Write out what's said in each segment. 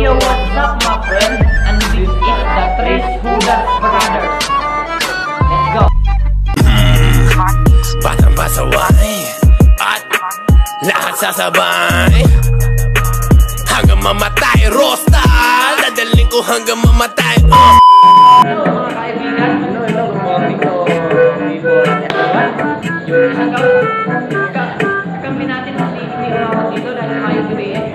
Yo, what's up my friend? And this is the Tres Hudas Brothers. Let's go! Batang pasaway at lahat sasabay hanggang mamatay. Rosta, dadaling ko hanggang mamatay. Hello mga kaibigan. Hello, good morning to people. Kami natin hindi umawat dito dahil mayo today eh.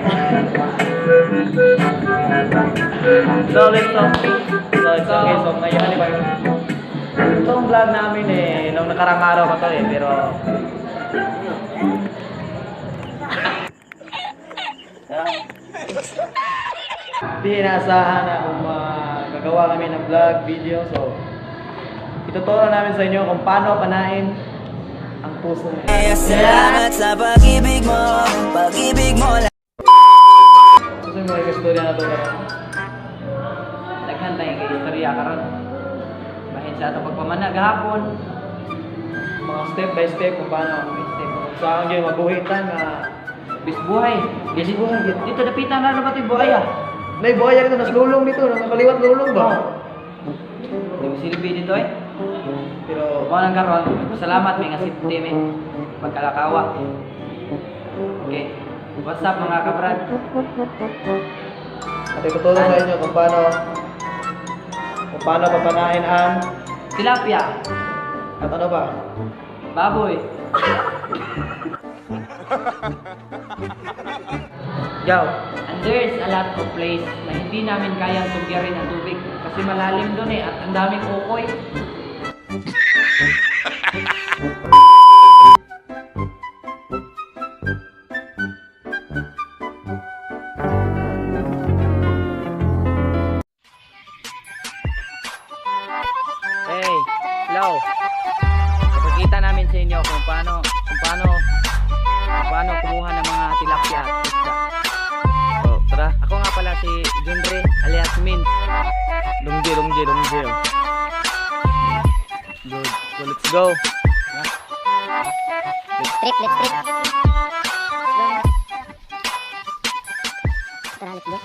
So let's talk. So it's okay. So ngayon itong vlog namin eh, nung nakarang araw pa to eh, pero hindi inaasahan na kung gagawa kami ng vlog, video. So ituturo namin sa inyo kung paano panain ang puso mo. Salamat sa pag-ibig mo, pag-ibig mo lang. Gusto mo yung istorya na ito karon? Naghantay yung istorya karon. Bahin sa ito pagpamana gahapon. Mga step by step kung paano saan yung mabuhitan na bisbuhay. Kasi buhay dito dapitan na ba ito yung buhay ah? Nay buhay dito, nas lulong dito, nakaliwat lulong ba? Hindi mo silbi dito eh. Pero mga nang karon, salamat may nga safety may pagkalakawa. Okay. What's up mga kabrad? At ituturo sa inyo kung paano papanain ang tilapia. At ano ba? Baboy. Yo, and there's a lot of place na hindi namin kayang tugyarin ang tubig kasi malalim doon eh at ang daming ukoy. Hey, hello. Ipakita namin sa inyo kung paano kumuha ng mga tilapia at isda. So, tara. Ako nga pala si Jundre alias Min. Dungji. Good. So, let's go. Let's trip. Tara, let's go.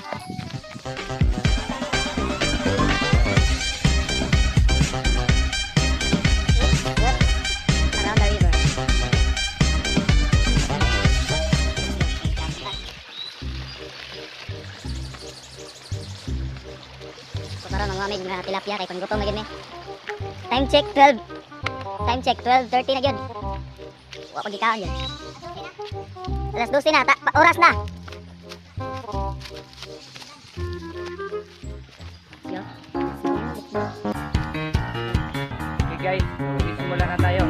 Around the river. So karon mangwamig nga tilapia kay panggutom na gid ni. Time check 12:30 na gyud. Wa pa gikaon gyud. Alas 12 na, oras na. Yo. Okay guys, simula na tayo.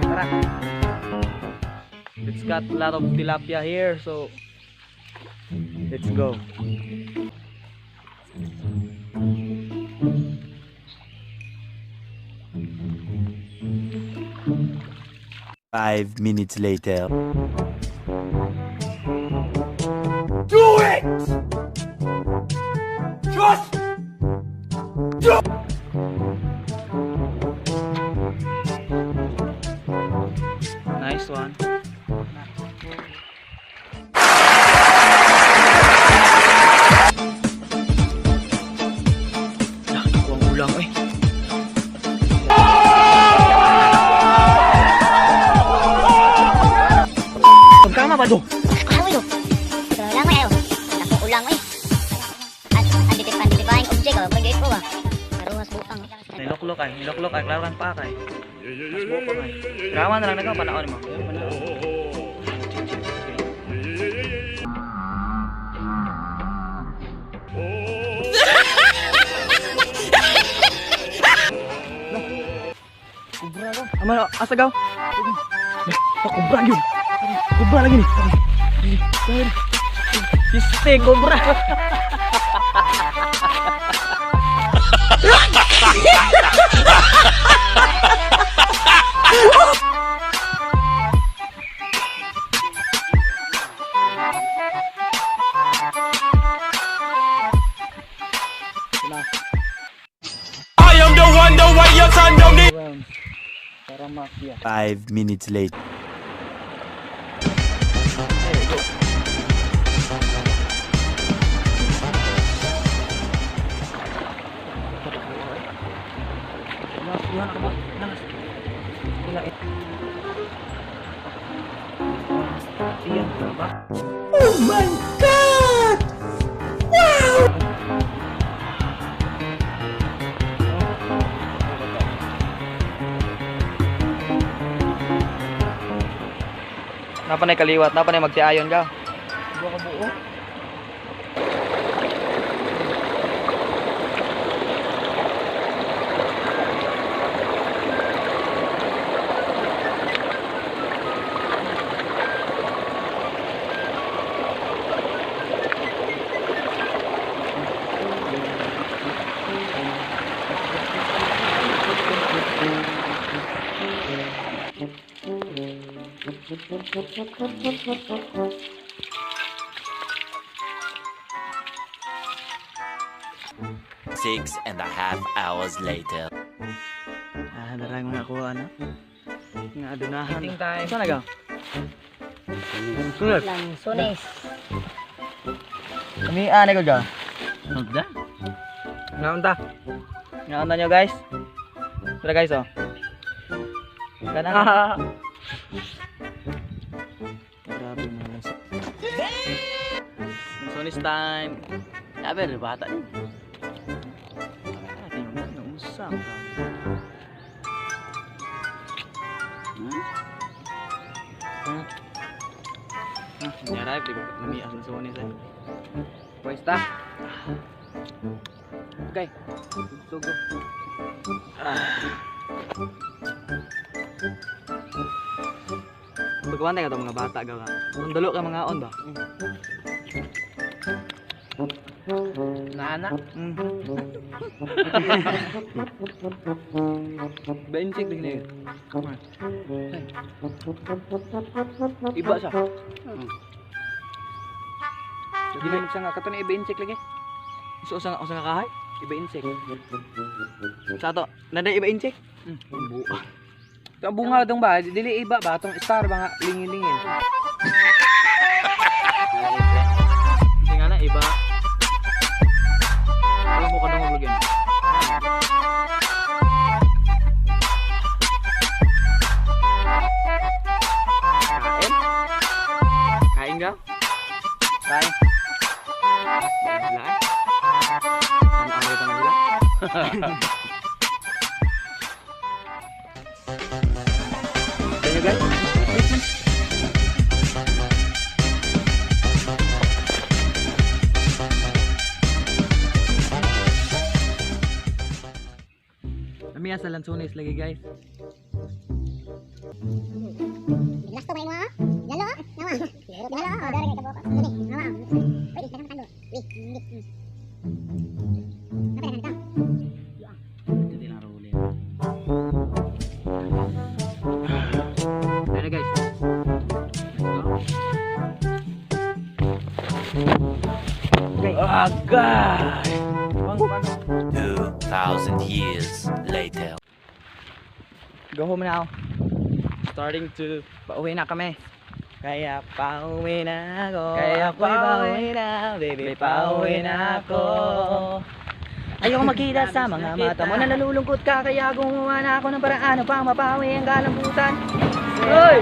Tara. It's got a lot of tilapia here, so let's go. Five minutes later. Do it! Just do it! Nice one. Nakuha ang ulang eh. Pagkama ba do? Ano ito? Lang ayo. Naku ulang eh. Identifying object oh, pwede ko ba? Karuhas butang. Niloklok ay, klaran pa kay. Mas buko ay. Rawan na lang nagaw panahon mo. Kubra daw. Amano, asagaw. Kubra yun. Kubra lagi nih. Piste kubra. I am the one, the way your son don't need. Para mafia. 5 minutes later. There we go. Oh my God! Napanay kaliwat, napanay magtiayon ka. Buwa ka buo. Six and a half hours later. Darang mga kuha na. Nga adunahan. Meeting time. Saan na ka? Sunod. Lang sunis. Umiaan ko ka. Nagda? Naunta. Nga nyo guys. Tara guys oh. Kana. Grabe mga guys. Sonis time. Sabi na bata din. Tingnan na usap. Nyarap di ba namias na sonis eh. Puesta. Okay. Sugo. Pagkawantay ka ito mga bata gawa. Sundalo ka mga on ba? Naanak. Bensik din eh. Iba siya. Gila sa nga kato na iba-insik lagi. So usang kahay? Iba insik. Sa to, nanda iba insik? Buo. Ito ang bunga dong ba? Dili iba ba? Itong star ba nga lingin-lingin? Kasi nga na iba. Alam mo ka nang maglagyan. Kain? Kain ka? Kain. Wala eh. Ang araw ka na sila. Thank you guys. Kami sa Lansones lagi guys. Gusto ba mo? Yalo? Nawa. Yalo. Dari ka bukas. Dali. Nawa. Wait, tanong tanong. Wait. Apa yang kau? Jadi lang rolling. Ayan na guys. Okay. Agay! 2,000 years later. Go home now. Starting to pauwi na kami. Kaya pauwi na ako. Kaya pauwi na, baby, pauwi na ako. Ayoko makita sa mga mata mo na nalulungkot ka. Kaya gumawa na ako ng paraan upang mapawi ang kalambutan. Hoy!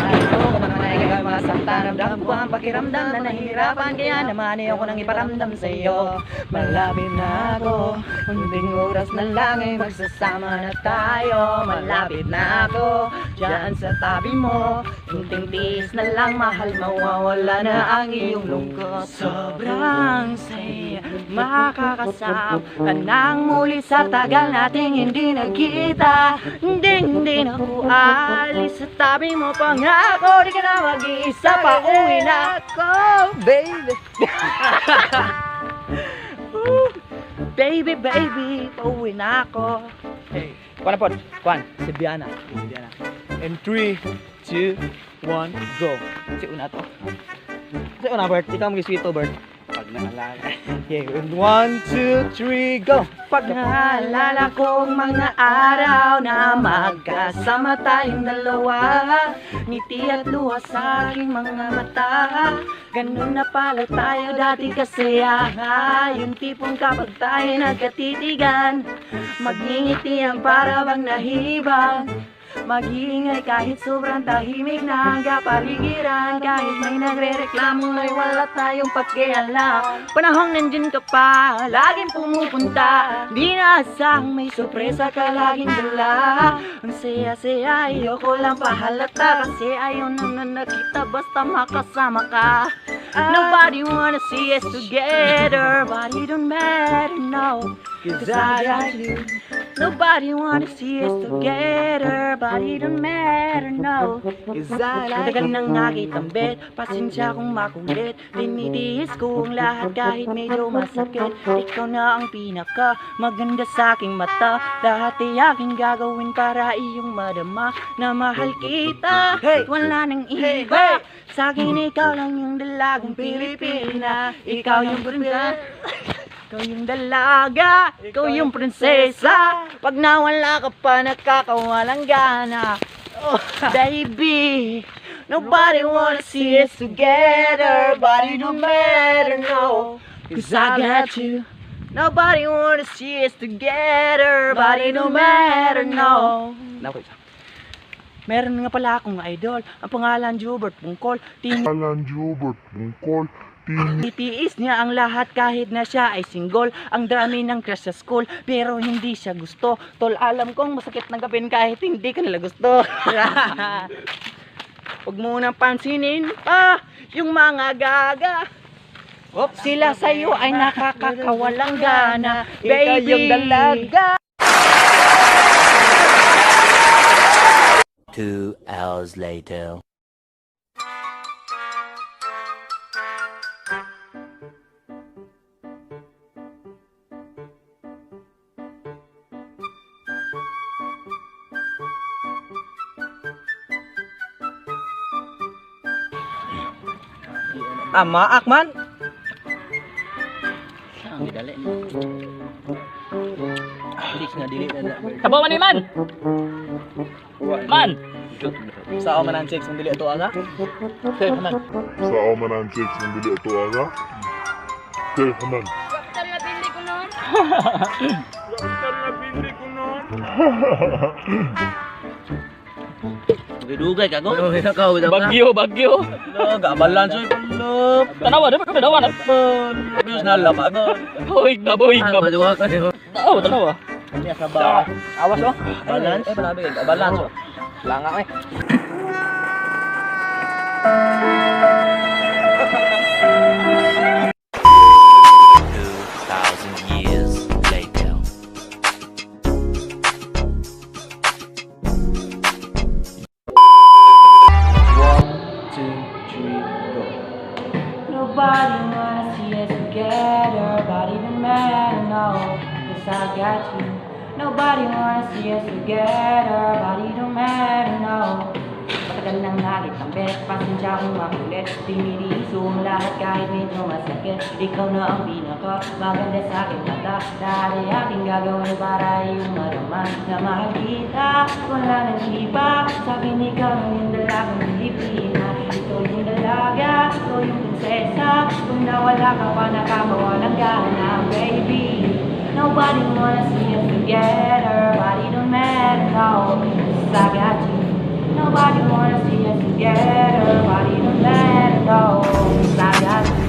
Ayoko mananay kaya mga sakta. Ramdam ko ang pakiramdam na nahihirapan. Kaya naman ayoko nang iparamdam sa'yo. Malapit na ako. Munting oras na lang ay magsasama na tayo. Malapit na ako dyan sa tabi mo. Kunting tiis na lang, mahal, mawawala na ang iyong lungkot. Sobrang saya makakasama ka nang muli sa tagal nating hindi nagkita. Hindi na ako alis sa tabi mo. Pangako di ka na mag-iisa. Pauwi na ako, baby. Baby, pauwi na ako. Hey, kuan na po. Kuan, si Biana. In 3, 2, 1, go. Si una to. Si una, Bert. Ikaw mag-sweeto, Bert. Pag naalala. Okay, 1, 2, 3, go. Pag naalala ko ang mga araw na magkasama tayong dalawa, ngiti at luha sa aking mga mata. Ganun na pala tayo dati kasi yung tipong kapag tayo nagkatitigan, magngingiti ang para bang nahibang. Mag-iingay kahit sobrang tahimik na ang kapaligiran. Kahit may nagre-reklamo ay wala tayong pakialam. Panahong nandyan ka pa, laging pumupunta. Di naasahang may sorpresa ka laging dala. Ang saya-saya, ayoko lang pahalata. Kasi ayaw na nakita basta makasama ka. Nobody wanna see us together, but it don't matter, no, 'cause I got you. Nobody wanna see us together, but it don't matter, no, 'cause I like you. Matagal nang nakitambit, pasensya kung makulit. Tinitiis ko ang lahat kahit medyo masakit. Ikaw na ang pinaka maganda sa aking mata. Lahat ay aking gagawin para iyong madama na mahal kita. Wala nang iba. Sa akin ikaw lang yung dalagang Pilipina. Ikaw yung prinsesa. Ikaw yung dalaga. Ikaw yung prinsesa. Pag nawala ka pa nakakawalang gana. Oh, baby, nobody wanna see us together, but it don't matter, no, 'cause I got you. Nobody wanna see us together, but it don't matter, no. Meron nga pala akong idol, ang pangalan Jubert Bungkol. Titiis niya ang lahat kahit na siya ay single. Ang dami ng crush sa school, pero hindi siya gusto. Tol, alam kong masakit ng gapin kahit hindi ka nila gusto. Huwag mo nang pansinin pa yung mga gaga. Sila sa'yo ay nakakakawalang gana. Baby, yung dalaga. 2 hours later. Tama, Akman. Ang dali. Tabaw man ni man. Man. Sa man ang chicks ng dili ato aga. Okay, man. Sa man ang chicks ng dili ato aga. Okay, haman. Tal na bili ko noon. Dugay ka go. Bagyo. Gaabalan soy pulop. Tanawa, tanawa na. Bios na lama go. Buhig na. Tanawa. Kanya sa ba. Awas oh. Balance. Panabi kay balance oh. Langa eh. Years later. Nobody wanna see us together, but it don't matter, no, 'cause I got you. Nobody wanna see us together, but it don't matter, no. Matagal nang nakitambit, pasensya kung makulit. Tinitiiso ang lahat kahit medyo masakit. Ikaw na ang pinaka maganda sa aking mata. Lahat ay aking gagawin para iyong madama na mahal kita. Wala nang iba. Sabi ni ikaw lang yung dalagang Pilipina. Ikaw yung dalaga, ikaw yung prinsesa. Kung nawala ka pa nakakawalang gana, baby. Nobody wanna see us together, but it don't matter, no, 'cause I got you. Nobody wanna see us together, but it don't matter, no, 'cause I got you.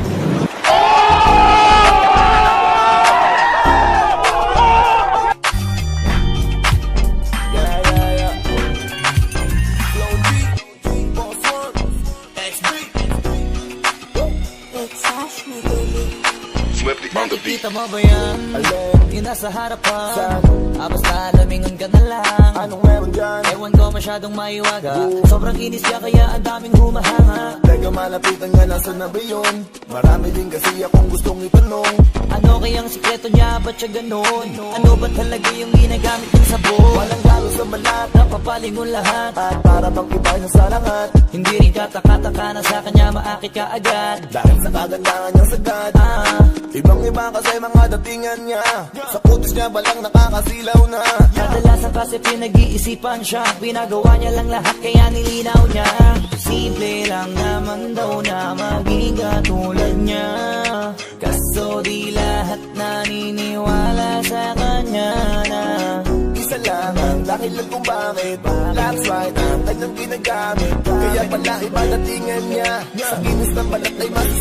Nakikita mo ba yan? Yung nasa harapan basta lamingan ka na lang. Anong meron dyan? Ewan ko masyadong maiwaga. Sobrang inis ka kaya ang daming humahanga. Teka malapitan nga nasa na ba yun? Marami din kasi akong gustong itanong. Ano kayang sikreto niya? Ba't siya ganon? Ano ba talaga yung ginagamit ng sabon? Walang galo sa balat, napapalingon lahat. at para bang iba na sa lahat. Hindi rin kataka-taka na sa kanya maakit ka agad. Dahil sa kagandahan niyang sagad, ibang iba kasi mga datingan niya. Sa kutis niya balang nakakasilaw na. Kadalasan kasi pinag-iisipan siya. Pinagawa niya lang lahat kaya nilinaw niya. Simple lang naman daw na maging katulad niya. Kaso di lahat naniniwala sa kanya na Isa lang ang laki dahilan kung bakit. That's right, ang kanyang ginagamit. Kaya pala iba datingan niya. Sa kinis ng balat ay mas